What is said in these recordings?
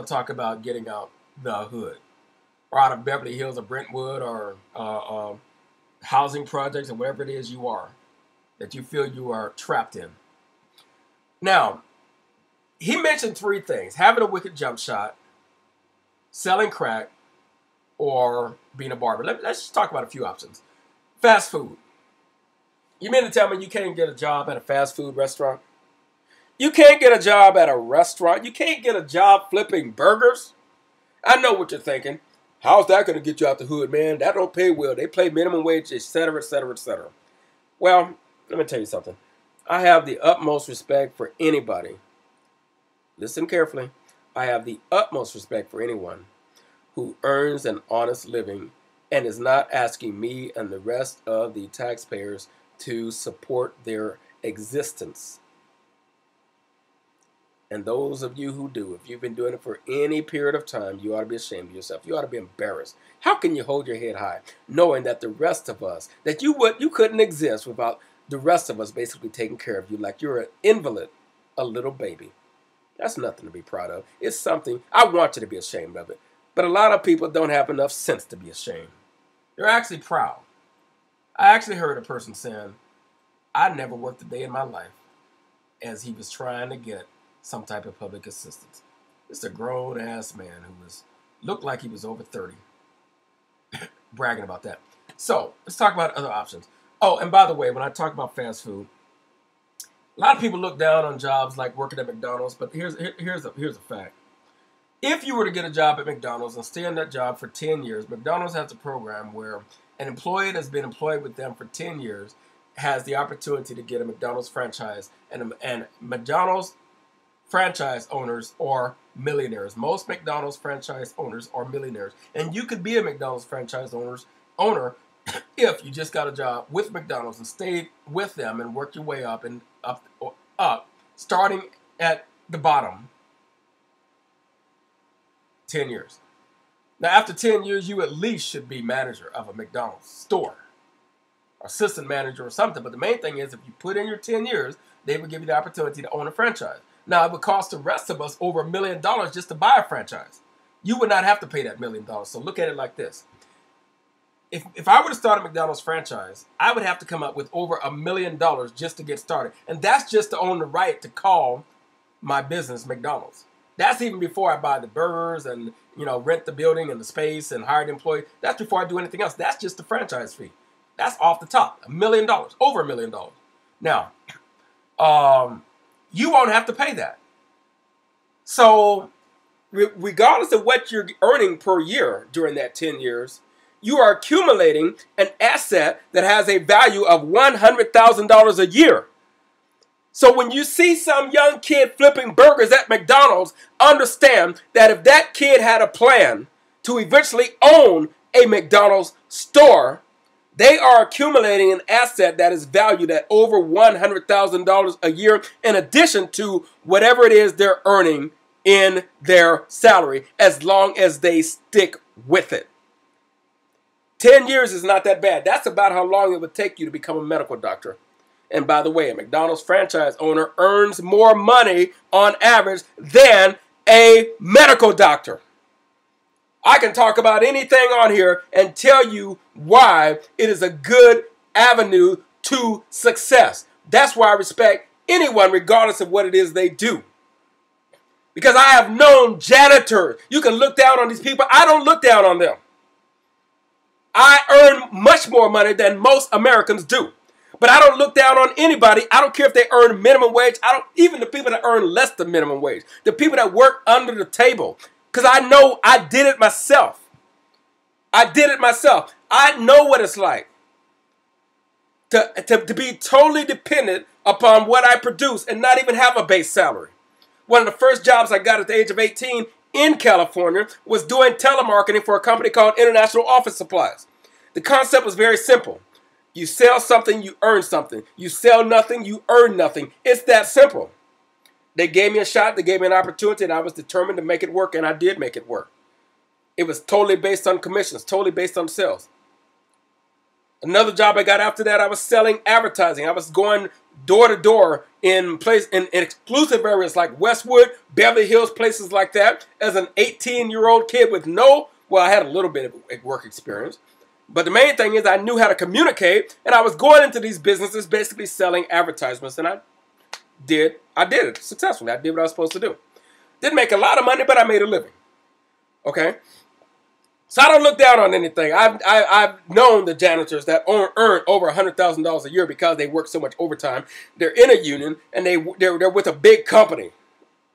talk about getting out the hood, or out of Beverly Hills or Brentwood, or housing projects, or whatever it is you are, that you feel you are trapped in. Now, he mentioned three things: having a wicked jump shot, selling crack, or being a barber. Let's just talk about a few options. Fast food. You mean to tell me you can't get a job at a fast food restaurant? You can't get a job at a restaurant? You can't get a job flipping burgers? I know what you're thinking. How's that going to get you out the hood, man? That don't pay well. They pay minimum wage, etc., etc., etc. Well, let me tell you something. I have the utmost respect for anybody. Listen carefully. I have the utmost respect for anyone who earns an honest living and is not asking me and the rest of the taxpayers to support their existence. And those of you who do, if you've been doing it for any period of time, you ought to be ashamed of yourself. You ought to be embarrassed. How can you hold your head high knowing that the rest of us, that you couldn't exist without the rest of us basically taking care of you like you're an invalid, a little baby? That's nothing to be proud of. It's something, I want you to be ashamed of it. But a lot of people don't have enough sense to be ashamed. They're actually proud. I actually heard a person saying, I never worked a day in my life, as he was trying to get some type of public assistance. It's a grown-ass man who looked like he was over 30, bragging about that. So let's talk about other options. Oh, and by the way, when I talk about fast food, a lot of people look down on jobs like working at McDonald's, but here's a fact. If you were to get a job at McDonald's and stay in that job for 10 years, McDonald's has a program where an employee that's been employed with them for 10 years has the opportunity to get a McDonald's franchise, and McDonald's franchise owners are millionaires. Most McDonald's franchise owners are millionaires. And you could be a McDonald's franchise owner if you just got a job with McDonald's and stayed with them and worked your way up and up, starting at the bottom. 10 years. Now, after 10 years, you at least should be manager of a McDonald's store, assistant manager or something. But the main thing is, if you put in your 10 years, they would give you the opportunity to own a franchise. Now, it would cost the rest of us over $1 million just to buy a franchise. You would not have to pay that $1 million. So look at it like this. If I were to start a McDonald's franchise, I would have to come up with over $1 million just to get started. And that's just to own the right to call my business McDonald's. That's even before I buy the burgers and, rent the building and the space and hire the employee. That's before I do anything else. That's just the franchise fee. That's off the top. $1 million, over $1 million. Now, you won't have to pay that. So, regardless of what you're earning per year during that 10 years, you are accumulating an asset that has a value of $100,000 a year. So when you see some young kid flipping burgers at McDonald's, understand that if that kid had a plan to eventually own a McDonald's store, they are accumulating an asset that is valued at over $100,000 a year, in addition to whatever it is they're earning in their salary, as long as they stick with it. 10 years is not that bad. That's about how long it would take you to become a medical doctor. And by the way, a McDonald's franchise owner earns more money on average than a medical doctor. I can talk about anything on here and tell you why it is a good avenue to success. That's why I respect anyone regardless of what it is they do. Because I have known janitors. You can look down on these people. I don't look down on them. I earn much more money than most Americans do. But I don't look down on anybody. I don't care if they earn minimum wage. Even the people that earn less than minimum wage. The people that work under the table. Because I know I did it myself. I did it myself. I know what it's like to be totally dependent upon what I produce and not even have a base salary. One of the first jobs I got at the age of 18 in California was doing telemarketing for a company called International Office Supplies. The concept was very simple. You sell something, you earn something. You sell nothing, you earn nothing. It's that simple. They gave me a shot, they gave me an opportunity, and I was determined to make it work, and I did make it work. It was totally based on commissions, totally based on sales. Another job I got after that, I was selling advertising. I was going door to door in exclusive areas like Westwood, Beverly Hills, places like that, as an 18-year-old kid with well, I had a little bit of work experience. But the main thing is I knew how to communicate, and I was going into these businesses basically selling advertisements, and I did it successfully. I did what I was supposed to do. Didn't make a lot of money, but I made a living. Okay? So I don't look down on anything. I've known the janitors that earn over $100,000 a year because they work so much overtime. They're in a union, and they're with a big company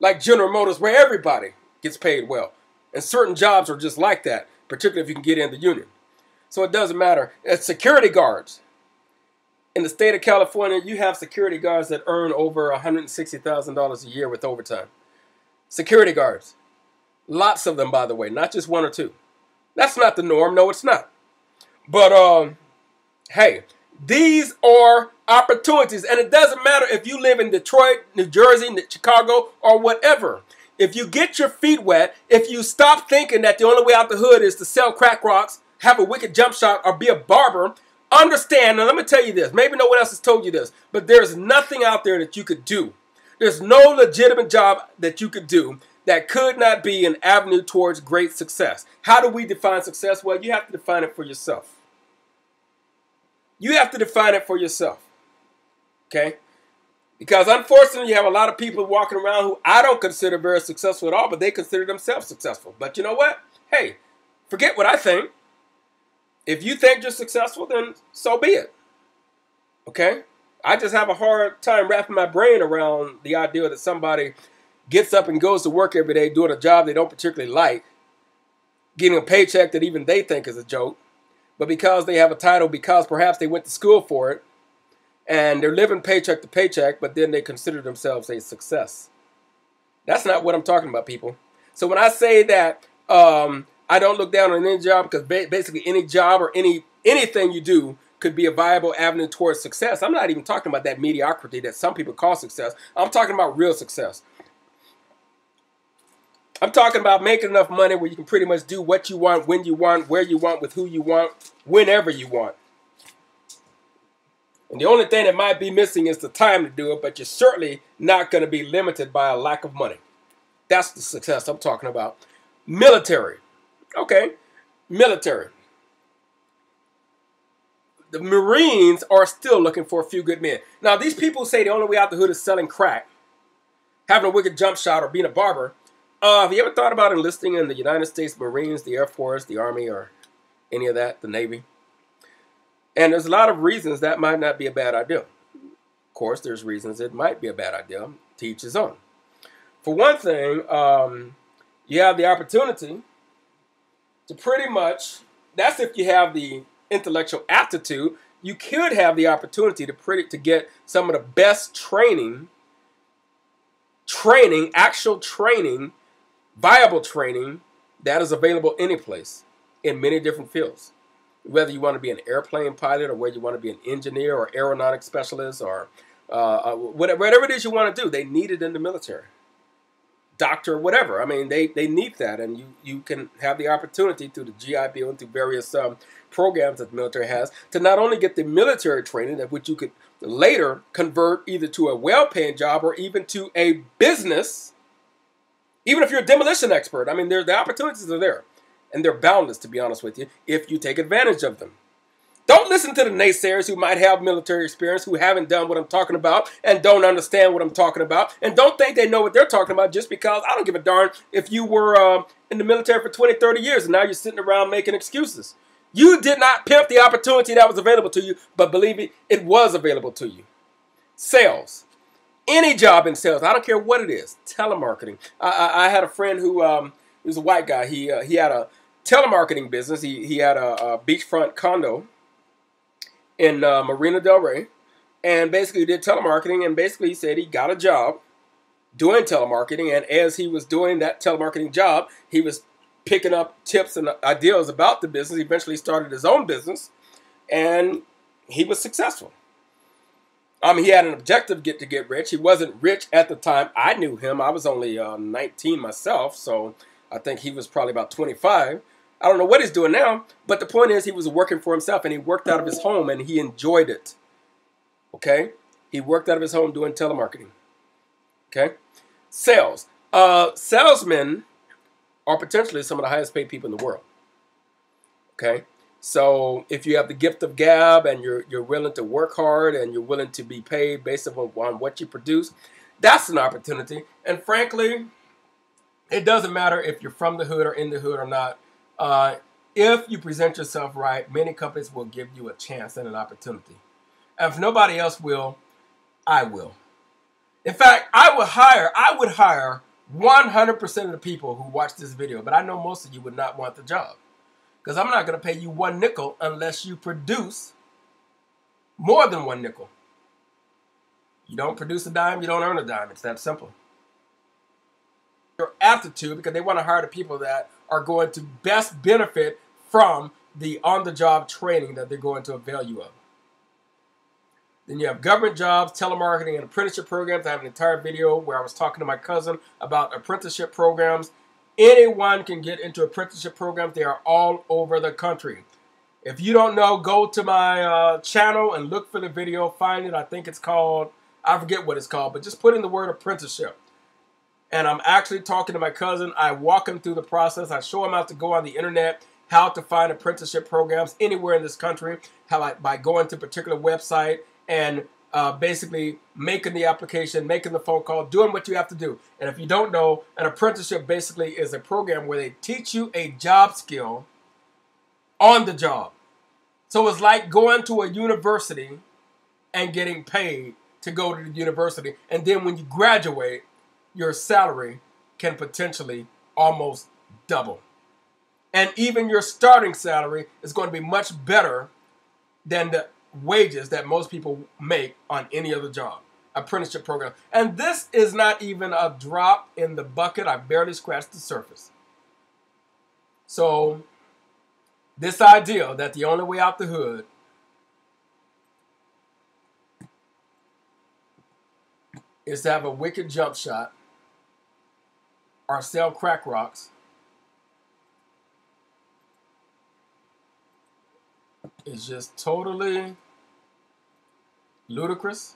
like General Motors where everybody gets paid well. And certain jobs are just like that, particularly if you can get in the union. So it doesn't matter. It's security guards. In the state of California, you have security guards that earn over $160,000 a year with overtime. Security guards. Lots of them, by the way, not just one or two. That's not the norm. No, it's not. But, hey, these are opportunities. And it doesn't matter if you live in Detroit, New Jersey, Chicago, or whatever. If you get your feet wet, if you stop thinking that the only way out the hood is to sell crack rocks, have a wicked jump shot, or be a barber, understand, and let me tell you this, maybe no one else has told you this, but there's nothing out there that you could do. There's no legitimate job that you could do that could not be an avenue towards great success. How do we define success? Well, you have to define it for yourself. You have to define it for yourself. Okay? Because unfortunately, you have a lot of people walking around who I don't consider very successful at all, but they consider themselves successful. But you know what? Hey, forget what I think. If you think you're successful, then so be it. Okay? I just have a hard time wrapping my brain around the idea that somebody gets up and goes to work every day doing a job they don't particularly like, getting a paycheck that even they think is a joke, but because they have a title, because perhaps they went to school for it, and they're living paycheck to paycheck, but then they consider themselves a success. That's not what I'm talking about, people. So when I say that I don't look down on any job, because basically any job or anything you do could be a viable avenue towards success. I'm not even talking about that mediocrity that some people call success. I'm talking about real success. I'm talking about making enough money where you can pretty much do what you want, when you want, where you want, with who you want, whenever you want. And the only thing that might be missing is the time to do it, but you're certainly not going to be limited by a lack of money. That's the success I'm talking about. Military. Okay, military. The Marines are still looking for a few good men. Now, these people say the only way out the hood is selling crack, having a wicked jump shot, or being a barber. Have you ever thought about enlisting in the United States Marines, the Air Force, the Army, or any of that, the Navy? And there's a lot of reasons that might not be a bad idea. Of course, there's reasons it might be a bad idea. To each his own. For one thing, you have the opportunity to pretty much, that's if you have the intellectual aptitude, you could have the opportunity to get some of the best actual training, viable training that is available any place in many different fields. Whether you want to be an airplane pilot or whether you want to be an engineer or aeronautics specialist or whatever it is you want to do, they need it in the military. Doctor, whatever. I mean, they need that, and you can have the opportunity through the GI Bill and through various programs that the military has to not only get the military training, that which you could later convert either to a well-paying job or even to a business, even if you're a demolition expert. I mean, the opportunities are there, and they're boundless, to be honest with you, if you take advantage of them. Don't listen to the naysayers who might have military experience, who haven't done what I'm talking about and don't understand what I'm talking about, and don't think they know what they're talking about just because I don't give a darn if you were in the military for 20, 30 years and now you're sitting around making excuses. You did not pimp the opportunity that was available to you, but believe me, it was available to you. Sales. Any job in sales. I don't care what it is. Telemarketing. I had a friend who was a white guy. He had a telemarketing business. He had a beachfront condo in Marina Del Rey, and basically did telemarketing, and basically he said he got a job doing telemarketing, and as he was doing that telemarketing job, he was picking up tips and ideas about the business. He eventually started his own business, and he was successful. I mean, he had an objective to get rich. He wasn't rich at the time I knew him. I was only 19 myself, so I think he was probably about 25. I don't know what he's doing now, but the point is he was working for himself, and he worked out of his home, and he enjoyed it. Okay? He worked out of his home doing telemarketing. Okay? Sales. Salesmen are potentially some of the highest paid people in the world. Okay? So if you have the gift of gab and you're willing to work hard and you're willing to be paid based on what you produce, that's an opportunity. And frankly, it doesn't matter if you're from the hood or in the hood or not. If you present yourself right, many companies will give you a chance and an opportunity. And if nobody else will, I will. In fact, I would hire 100% of the people who watch this video, but I know most of you would not want the job. Because I'm not going to pay you 1 nickel unless you produce more than 1 nickel. You don't produce a dime, you don't earn a dime. It's that simple. Your aptitude, because they want to hire the people that are going to best benefit from the on-the-job training that they're going to avail you of. Then you have government jobs, telemarketing, and apprenticeship programs. I have an entire video where I was talking to my cousin about apprenticeship programs. Anyone can get into apprenticeship programs. They are all over the country. If you don't know, go to my channel and look for the video. Find it. I think it's called, I forget what it's called, but just put in the word apprenticeship. And I'm actually talking to my cousin. I walk him through the process. I show him how to go on the internet, how to find apprenticeship programs anywhere in this country, by going to a particular website and basically making the application, making the phone call, doing what you have to do. And if you don't know, an apprenticeship basically is a program where they teach you a job skill on the job. So it's like going to a university and getting paid to go to the university. And then when you graduate, your salary can potentially almost double. And even your starting salary is going to be much better than the wages that most people make on any other job. Apprenticeship program. And this is not even a drop in the bucket. I barely scratched the surface. So this idea that the only way out the hood is to have a wicked jump shot or sell crack rocks is just totally ludicrous